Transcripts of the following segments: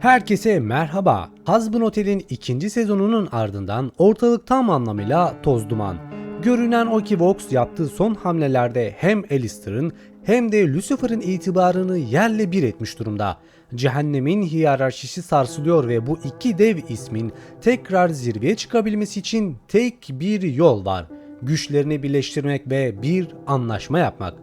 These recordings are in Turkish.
Herkese merhaba. Hazbin Hotel'in ikinci sezonunun ardından ortalık tam anlamıyla toz duman. Görünen o ki Vox yaptığı son hamlelerde hem Alistair'ın hem de Lucifer'ın itibarını yerle bir etmiş durumda. Cehennemin hiyerarşisi sarsılıyor ve bu iki dev ismin tekrar zirveye çıkabilmesi için tek bir yol var. Güçlerini birleştirmek ve bir anlaşma yapmak.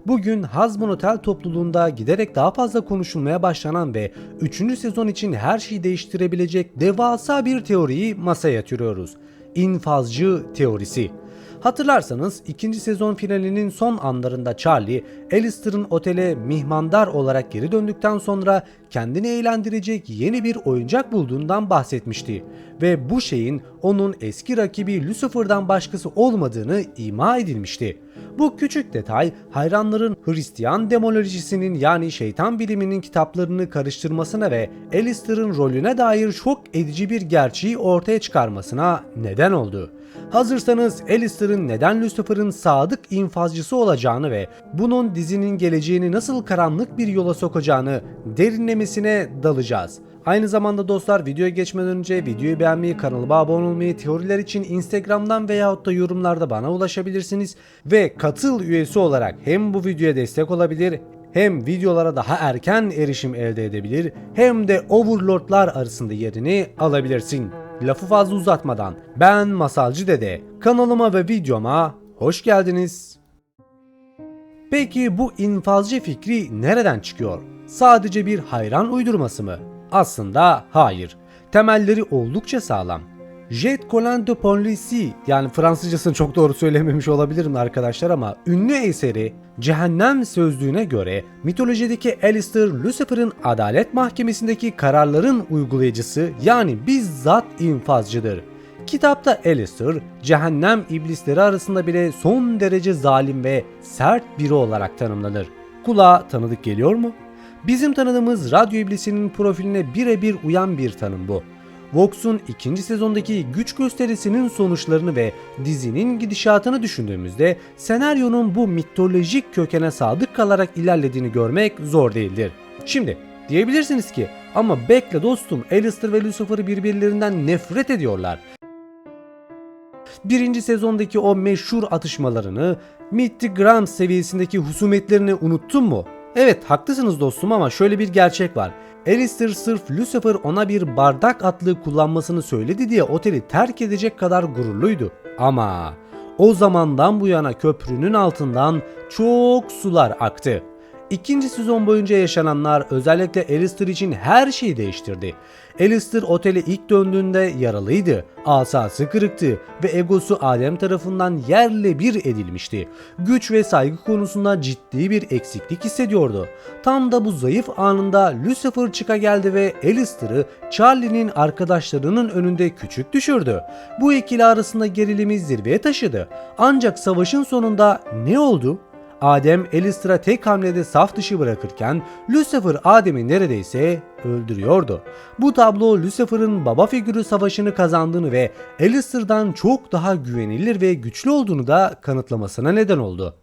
Bugün Hazbin Hotel topluluğunda giderek daha fazla konuşulmaya başlanan ve 3. sezon için her şeyi değiştirebilecek devasa bir teoriyi masaya yatırıyoruz. İnfazcı teorisi. Hatırlarsanız 2. sezon finalinin son anlarında Charlie, Alistair'ın otele mihmandar olarak geri döndükten sonra kendini eğlendirecek yeni bir oyuncak bulduğundan bahsetmişti. Ve bu şeyin onun eski rakibi Lucifer'dan başkası olmadığını ima edilmişti. Bu küçük detay hayranların Hristiyan demolojisinin yani şeytan biliminin kitaplarını karıştırmasına ve Alistair'ın rolüne dair şok edici bir gerçeği ortaya çıkarmasına neden oldu. Hazırsanız Alistair'ın neden Lucifer'ın sadık infazcısı olacağını ve bunun dizinin geleceğini nasıl karanlık bir yola sokacağını derinlemesine dalacağız. Aynı zamanda dostlar, videoya geçmeden önce videoyu beğenmeyi, kanalıma abone olmayı, teoriler için Instagram'dan veyahut da yorumlarda bana ulaşabilirsiniz ve katıl üyesi olarak hem bu videoya destek olabilir, hem videolara daha erken erişim elde edebilir, hem de Overlordlar arasında yerini alabilirsin. Lafı fazla uzatmadan ben Masalcı Dede, kanalıma ve videoma hoş geldiniz. Peki bu infazcı fikri nereden çıkıyor? Sadece bir hayran uydurması mı? Aslında hayır. Temelleri oldukça sağlam. Jet Colin de Ponlisi, yani Fransızcasını çok doğru söylememiş olabilirim arkadaşlar ama ünlü eseri Cehennem Sözlüğü'ne göre mitolojideki Alistair, Lucifer'ın adalet mahkemesindeki kararların uygulayıcısı yani bizzat infazcıdır. Kitapta Alistair, cehennem iblisleri arasında bile son derece zalim ve sert biri olarak tanımlanır. Kulağa tanıdık geliyor mu? Bizim tanıdığımız radyo iblisinin profiline birebir uyan bir tanım bu. Vox'un 2. sezondaki güç gösterisinin sonuçlarını ve dizinin gidişatını düşündüğümüzde senaryonun bu mitolojik kökene sadık kalarak ilerlediğini görmek zor değildir. Şimdi diyebilirsiniz ki ama bekle dostum, Alistair ve Lucifer birbirlerinden nefret ediyorlar. 1. sezondaki o meşhur atışmalarını, Mythic Grams seviyesindeki husumetlerini unuttun mu? Evet, haklısınız dostum ama şöyle bir gerçek var. Alistair sırf Lucifer ona bir bardak atlığı kullanmasını söyledi diye oteli terk edecek kadar gururluydu. Ama o zamandan bu yana köprünün altından çok sular aktı. 2. sezon boyunca yaşananlar özellikle Alistair için her şeyi değiştirdi. Alistair otele ilk döndüğünde yaralıydı, asası kırıktı ve egosu Adem tarafından yerle bir edilmişti. Güç ve saygı konusunda ciddi bir eksiklik hissediyordu. Tam da bu zayıf anında Lucifer çıka geldi ve Alistair'ı Charlie'nin arkadaşlarının önünde küçük düşürdü. Bu ikili arasında gerilimi zirveye taşıdı. Ancak savaşın sonunda ne oldu? Adem Alistair'a tek hamlede saf dışı bırakırken Lucifer Adem'i neredeyse öldürüyordu. Bu tablo Lucifer'ın baba figürü savaşını kazandığını ve Alistair'dan çok daha güvenilir ve güçlü olduğunu da kanıtlamasına neden oldu.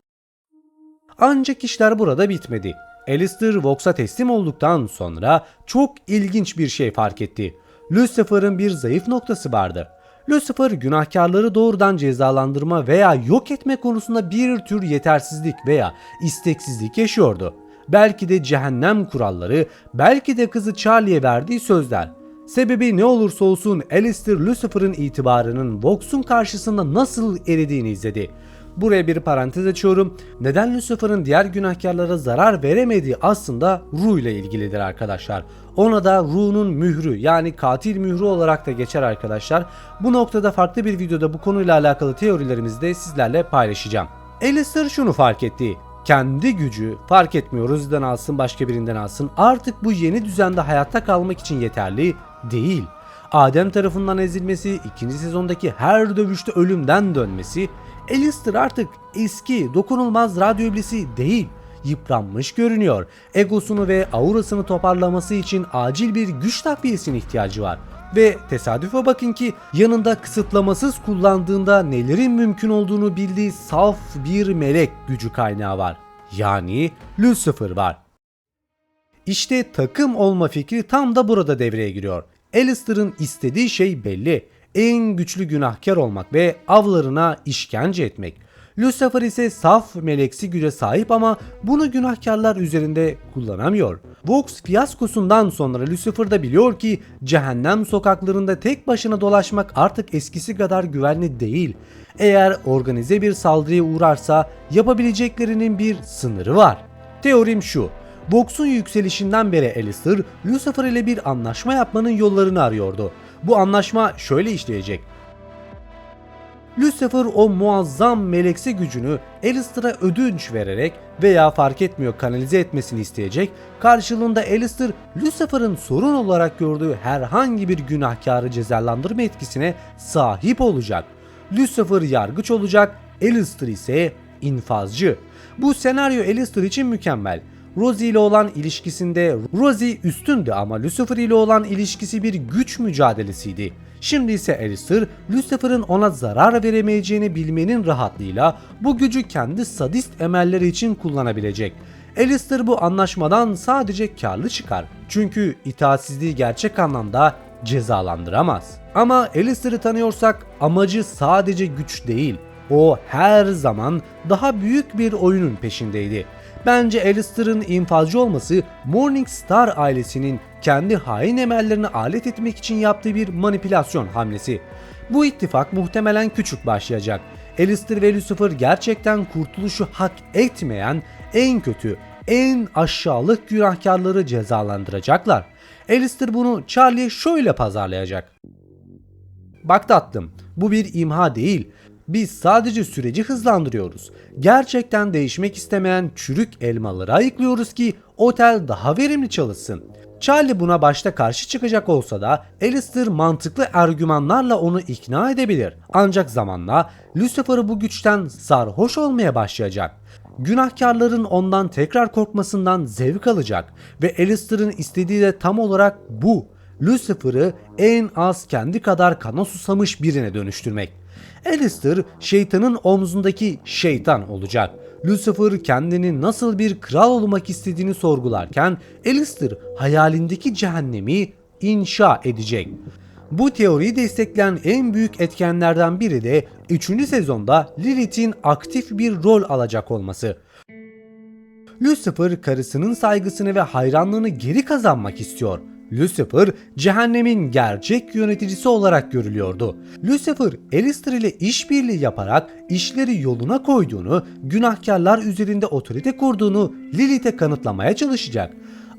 Ancak işler burada bitmedi. Alistair Vox'a teslim olduktan sonra çok ilginç bir şey fark etti. Lucifer'ın bir zayıf noktası vardı. Lucifer günahkarları doğrudan cezalandırma veya yok etme konusunda bir tür yetersizlik veya isteksizlik yaşıyordu. Belki de cehennem kuralları, belki de kızı Charlie'ye verdiği sözler. Sebebi ne olursa olsun Alistair Lucifer'ın itibarının Vox'un karşısında nasıl eridiğini izledi. Buraya bir parantez açıyorum. Neden Lucifer'ın diğer günahkarlara zarar veremediği aslında Ru ile ilgilidir arkadaşlar. Ona da Ru'nun mührü yani katil mührü olarak da geçer arkadaşlar. Bu noktada farklı bir videoda bu konuyla alakalı teorilerimizi de sizlerle paylaşacağım. Alistair şunu fark etti. Kendi gücü, fark etmiyor Rose'den alsın başka birinden alsın, artık bu yeni düzende hayatta kalmak için yeterli değil. Adem tarafından ezilmesi, 2. sezondaki her dövüşte ölümden dönmesi, Alistair artık eski dokunulmaz radyo iblisi değil, yıpranmış görünüyor. Egosunu ve aurasını toparlaması için acil bir güç takviyesine ihtiyacı var. Ve tesadüfe bakın ki yanında kısıtlamasız kullandığında nelerin mümkün olduğunu bildiği saf bir melek gücü kaynağı var. Yani Lucifer var. İşte takım olma fikri tam da burada devreye giriyor. Alistair'ın istediği şey belli. En güçlü günahkar olmak ve avlarına işkence etmek. Lucifer ise saf meleksi güce sahip ama bunu günahkarlar üzerinde kullanamıyor. Vox fiyaskosundan sonra Lucifer da biliyor ki cehennem sokaklarında tek başına dolaşmak artık eskisi kadar güvenli değil. Eğer organize bir saldırıya uğrarsa yapabileceklerinin bir sınırı var. Teorim şu: Vox'un yükselişinden beri Alistair, Lucifer ile bir anlaşma yapmanın yollarını arıyordu. Bu anlaşma şöyle işleyecek. Lucifer o muazzam meleksi gücünü Alistair'a ödünç vererek veya fark etmiyor kanalize etmesini isteyecek. Karşılığında Alistair, Lucifer'ın sorun olarak gördüğü herhangi bir günahkarı cezalandırma etkisine sahip olacak. Lucifer yargıç olacak, Alistair ise infazcı. Bu senaryo Alistair için mükemmel. Rosie ile olan ilişkisinde Rosie üstündü ama Lucifer ile olan ilişkisi bir güç mücadelesiydi. Şimdi ise Alistair, Lucifer'ın ona zarar veremeyeceğini bilmenin rahatlığıyla bu gücü kendi sadist emelleri için kullanabilecek. Alistair bu anlaşmadan sadece karlı çıkar. Çünkü itaatsizliği gerçek anlamda cezalandıramaz. Ama Alistair'ı tanıyorsak amacı sadece güç değil. O her zaman daha büyük bir oyunun peşindeydi. Bence Alistair'ın infazcı olması Morningstar ailesinin kendi hain emellerini alet etmek için yaptığı bir manipülasyon hamlesi. Bu ittifak muhtemelen küçük başlayacak. Alistair ve Lucifer gerçekten kurtuluşu hak etmeyen en kötü, en aşağılık günahkarları cezalandıracaklar. Alistair bunu Charlie'ye şöyle pazarlayacak. Bak tatlım, bu bir imha değil. Biz sadece süreci hızlandırıyoruz. Gerçekten değişmek istemeyen çürük elmaları ayıklıyoruz ki otel daha verimli çalışsın. Charlie buna başta karşı çıkacak olsa da Alistair mantıklı argümanlarla onu ikna edebilir. Ancak zamanla Lucifer bu güçten sarhoş olmaya başlayacak. Günahkarların ondan tekrar korkmasından zevk alacak ve Alistair'ın istediği de tam olarak bu. Lucifer'ı en az kendi kadar kana susamış birine dönüştürmek. Alistair şeytanın omzundaki şeytan olacak. Lucifer kendini nasıl bir kral olmak istediğini sorgularken Alistair hayalindeki cehennemi inşa edecek. Bu teoriyi destekleyen en büyük etkenlerden biri de 3. sezonda Lilith'in aktif bir rol alacak olması. Lucifer karısının saygısını ve hayranlığını geri kazanmak istiyor. Lucifer, cehennemin gerçek yöneticisi olarak görülüyordu. Lucifer, Alistair ile işbirliği yaparak işleri yoluna koyduğunu, günahkarlar üzerinde otorite kurduğunu Lilith'e kanıtlamaya çalışacak.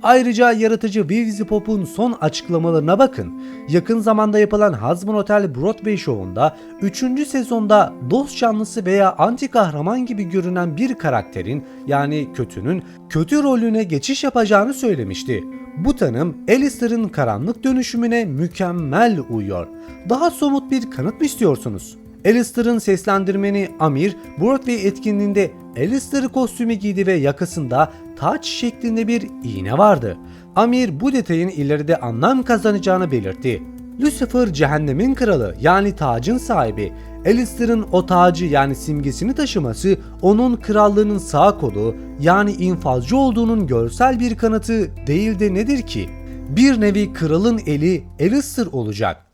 Ayrıca yaratıcı Beavis Pop'un son açıklamalarına bakın. Yakın zamanda yapılan Hazbin Hotel Broadway şovunda 3. sezonda dost canlısı veya anti kahraman gibi görünen bir karakterin, yani kötünün kötü rolüne geçiş yapacağını söylemişti. Bu tanım Alistair'ın karanlık dönüşümüne mükemmel uyuyor. Daha somut bir kanıt mı istiyorsunuz? Alistair'ın seslendirmeni Amir, Broadway etkinliğinde Alistair kostümü giydi ve yakasında taç şeklinde bir iğne vardı. Amir bu detayın ileride anlam kazanacağını belirtti. Lucifer cehennemin kralı, yani tacın sahibi. Alistair'ın o tacı, yani simgesini taşıması onun krallığının sağ kolu, yani infazcı olduğunun görsel bir kanıtı değil de nedir ki? Bir nevi kralın eli Alistair olacak.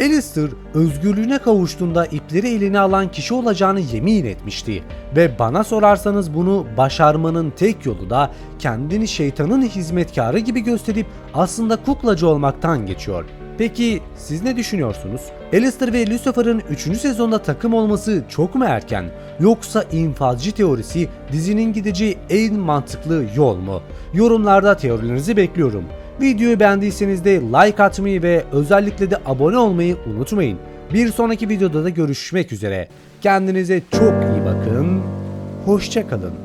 Alistair özgürlüğüne kavuştuğunda ipleri eline alan kişi olacağını yemin etmişti ve bana sorarsanız bunu başarmanın tek yolu da kendini şeytanın hizmetkarı gibi gösterip aslında kuklacı olmaktan geçiyor. Peki siz ne düşünüyorsunuz? Alistair ve Lucifer'ın 3. sezonda takım olması çok mu erken? Yoksa infazcı teorisi dizinin gideceği en mantıklı yol mu? Yorumlarda teorilerinizi bekliyorum. Videoyu beğendiyseniz de like atmayı ve özellikle de abone olmayı unutmayın. Bir sonraki videoda da görüşmek üzere. Kendinize çok iyi bakın. Hoşça kalın.